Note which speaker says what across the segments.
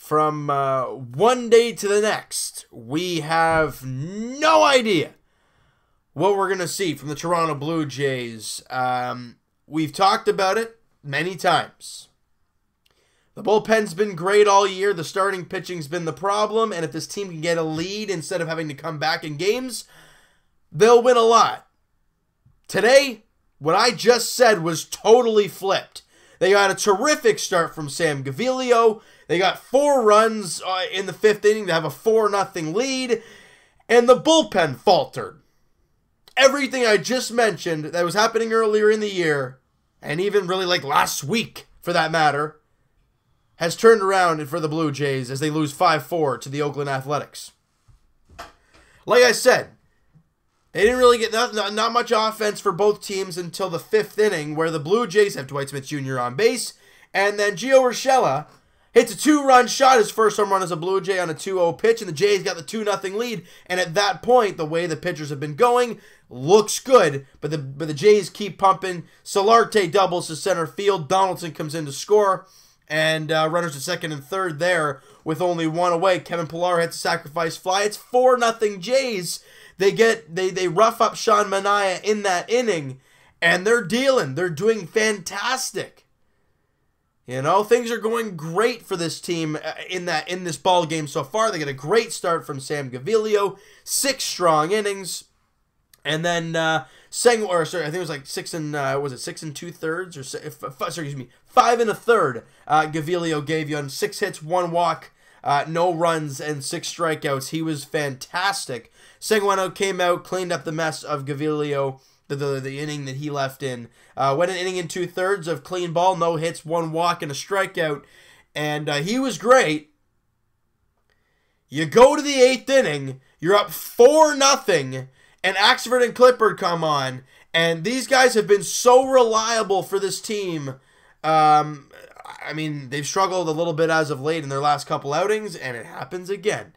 Speaker 1: from one day to the next, we have no idea what we're going to see from the Toronto Blue Jays. We've talked about it many times. The bullpen's been great all year. The starting pitching's been the problem. And if this team can get a lead instead of having to come back in games, they'll win a lot. Today, what I just said was totally flipped. They got a terrific start from Sam Gaviglio. They got 4 runs in the 5th inning to have a 4-0 lead. And the bullpen faltered. Everything I just mentioned that was happening earlier in the year, and even really like last week for that matter, has turned around for the Blue Jays as they lose 5-4 to the Oakland Athletics. Like I said, they didn't really get not much offense for both teams until the 5th inning, where the Blue Jays have Dwight Smith Jr. on base, and then Gio Urshela hits a 2-run shot, his first home run as a Blue Jay on a 2-0 pitch, and the Jays got the 2-0 lead. And at that point, the way the pitchers have been going looks good, but the Jays keep pumping. Solarte doubles to center field. Donaldson comes in to score, and runners to second and third there with only 1 away. Kevin Pillar hits a sacrifice fly. It's 4-0 Jays. They rough up Sean Manaea in that inning, and they're dealing. They're doing fantastic. You know, things are going great for this team in this ball game so far. They get a great start from Sam Gaviglio, 6 strong innings, and then I think it was like 6 and 2/3 or excuse me, 5 1/3. Gaviglio gave you on 6 hits, 1 walk, no runs, and 6 strikeouts. He was fantastic. Sanguino came out, cleaned up the mess of Gaviglio. The inning that he left in. Went an inning and 2/3 of clean ball, no hits, 1 walk, and a strikeout. And he was great. You go to the 8th inning, you're up 4-0, and Axford and Clippard come on. And these guys have been so reliable for this team. I mean, they've struggled a little bit as of late in their last couple outings, and it happens again.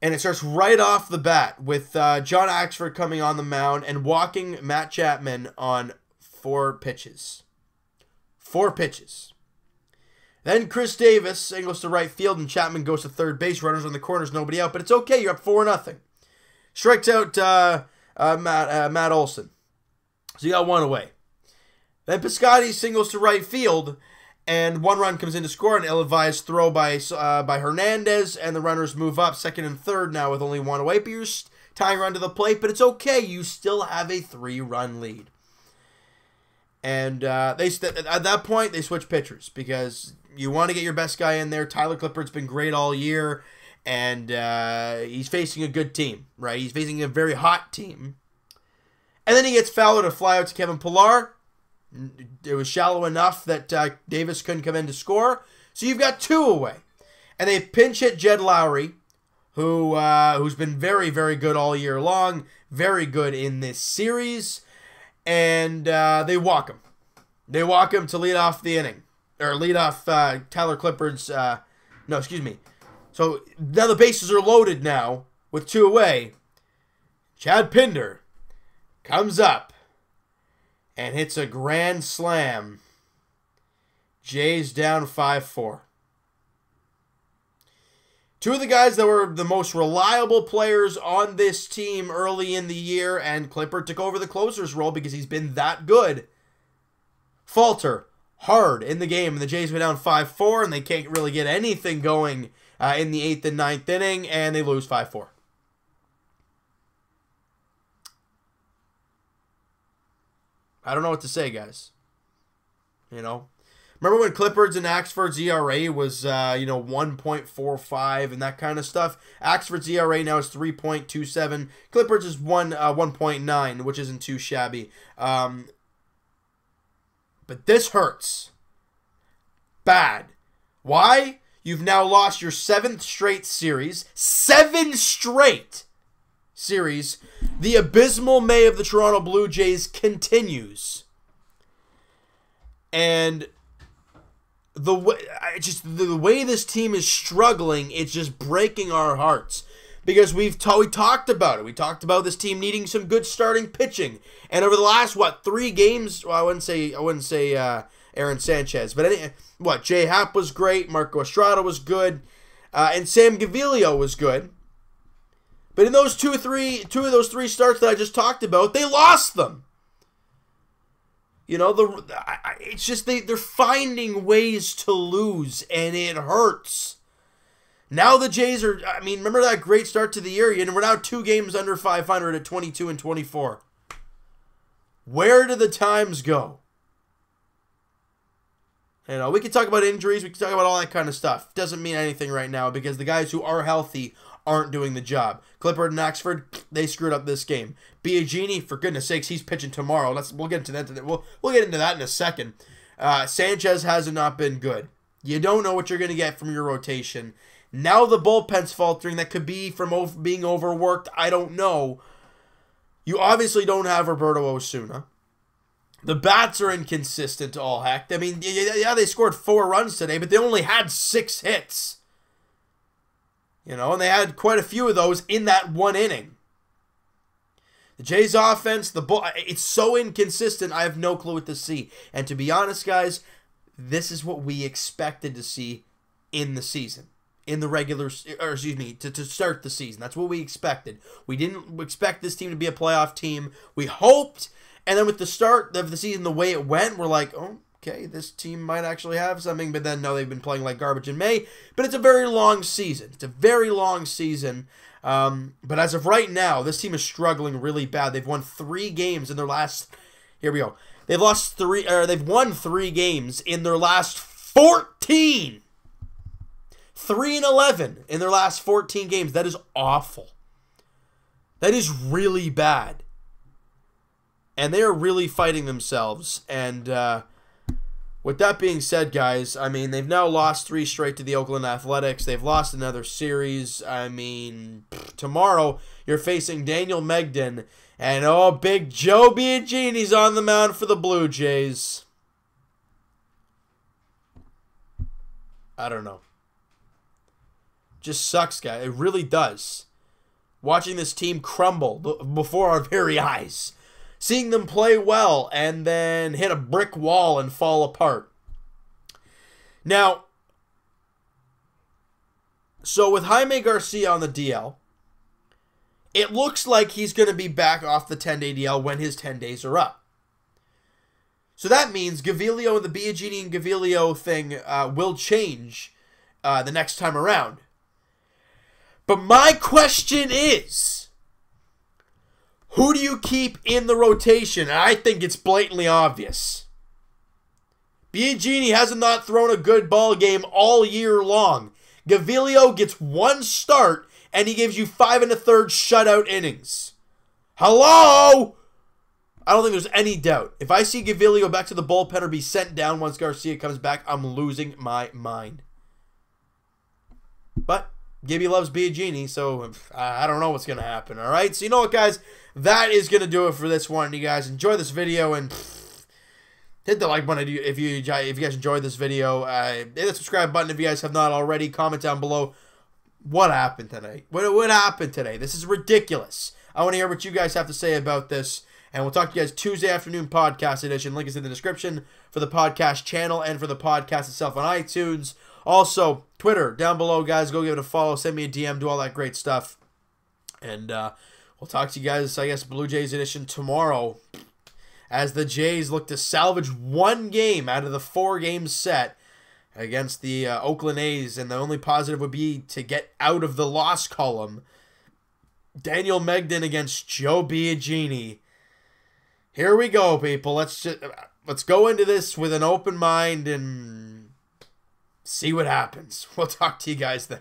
Speaker 1: And it starts right off the bat with John Axford coming on the mound and walking Matt Chapman on 4 pitches. 4 pitches. Then Chris Davis singles to right field and Chapman goes to third base. Runners on the corners, nobody out. But it's okay, you're up 4-0. Strikes out Matt Olson. So you got 1 away. Then Piscotty singles to right field. And 1 run comes in to score, an ill-advised throw by Hernandez, and the runners move up second and third now with only 1 away. But you're tying run to the plate, but it's okay. You still have a 3-run lead. And at that point, they switch pitchers because you want to get your best guy in there. Tyler Clippard's been great all year, and he's facing a good team, right? He's facing a very hot team. And then he gets fouled to fly out to Kevin Pillar. It was shallow enough that Davis couldn't come in to score. So you've got 2 away. And they pinch hit Jed Lowry, who's been very, very good all year long. Very good in this series. And they walk him. They walk him to lead off the inning. Or lead off Tyler Clippard's... no, excuse me. So now the bases are loaded now with 2 away. Chad Pinder comes up and hits a grand slam. Jays down 5-4. 2 of the guys that were the most reliable players on this team early in the year, and Clippard took over the closer's role because he's been that good, falter hard in the game, and the Jays go down 5-4, and they can't really get anything going in the 8th and 9th inning, and they lose 5-4. I don't know what to say, guys. You know, remember when Clippard's and Axford's ERA was, 1.45 and that kind of stuff? Axford's ERA now is 3.27. Clippard's is 1.9, which isn't too shabby. But this hurts. Bad. Why? You've now lost your 7th straight series. 7 straight series. The abysmal May of the Toronto Blue Jays continues. And the way this team is struggling, it's just breaking our hearts. Because we talked about it. We talked about this team needing some good starting pitching. And over the last 3 games, well, I wouldn't say Aaron Sanchez. But Jay Happ was great. Marco Estrada was good. And Sam Gaviglio was good. But in those two of those three starts that I just talked about, they lost them. You know, it's just they're finding ways to lose, and it hurts. Now the Jays are, I mean, remember that great start to the year? And we're now 2 games under 500 at 22 and 24. Where do the times go? You know, we can talk about injuries. We can talk about all that kind of stuff. Doesn't mean anything right now because the guys who are healthy aren't doing the job. Clippard and Oxford, they screwed up this game. Biagini, for goodness sakes, he's pitching tomorrow. We'll get into that. We'll get into that in a second. Sanchez has not been good. You don't know what you're going to get from your rotation. Now the bullpen's faltering. That could be from being overworked. I don't know. You obviously don't have Roberto Osuna. The bats are inconsistent to all heck. I mean, yeah, they scored 4 runs today, but they only had 6 hits. You know, and they had quite a few of those in that 1 inning. The Jays offense, it's so inconsistent, I have no clue what to see. And to be honest, guys, this is what we expected to see in the season. In the to start the season. That's what we expected. We didn't expect this team to be a playoff team. We hoped, and then with the start of the season, the way it went, we're like, oh, okay, this team might actually have something, but then no, they've been playing like garbage in May. But it's a very long season. It's a very long season. But as of right now, this team is struggling really bad. They've won 3 games in their last. Here we go. They've won 3 games in their last 14. 3-11 in their last 14 games. That is awful. That is really bad. And they are really fighting themselves. And with that being said, guys, I mean, they've now lost 3 straight to the Oakland Athletics. They've lost another series. I mean, tomorrow you're facing Daniel Megden. And, oh, big Joe Biagini's on the mound for the Blue Jays. I don't know. Just sucks, guys. It really does. Watching this team crumble before our very eyes. Seeing them play well and then hit a brick wall and fall apart. Now, so with Jaime Garcia on the DL, it looks like he's going to be back off the 10-day DL when his 10 days are up. So that means Gaviglio and the Biagini and Gaviglio thing will change the next time around. But my question is, who do you keep in the rotation? And I think it's blatantly obvious. Biagini hasn't not thrown a good ball game all year long. Gaviglio gets 1 start, and he gives you 5 1/3 shutout innings. Hello? I don't think there's any doubt. If I see Gaviglio back to the bullpen or be sent down once Garcia comes back, I'm losing my mind. But Gibby loves Biagini, so I don't know what's going to happen, all right? So you know what, guys? That is going to do it for this one. You guys enjoy this video, and hit the like button if you guys enjoyed this video. Hit the subscribe button if you guys have not already. Comment down below. What happened today? What happened today? This is ridiculous. I want to hear what you guys have to say about this. And we'll talk to you guys Tuesday afternoon podcast edition. Link is in the description for the podcast channel and for the podcast itself on iTunes. Also, Twitter down below, guys. Go give it a follow. Send me a DM. Do all that great stuff. And we'll talk to you guys, I guess, Blue Jays edition tomorrow as the Jays look to salvage 1 game out of the 4-game set against the Oakland A's. And the only positive would be to get out of the loss column. Daniel Megden against Joe Biagini. Here we go, people. Let's go into this with an open mind and see what happens. We'll talk to you guys then.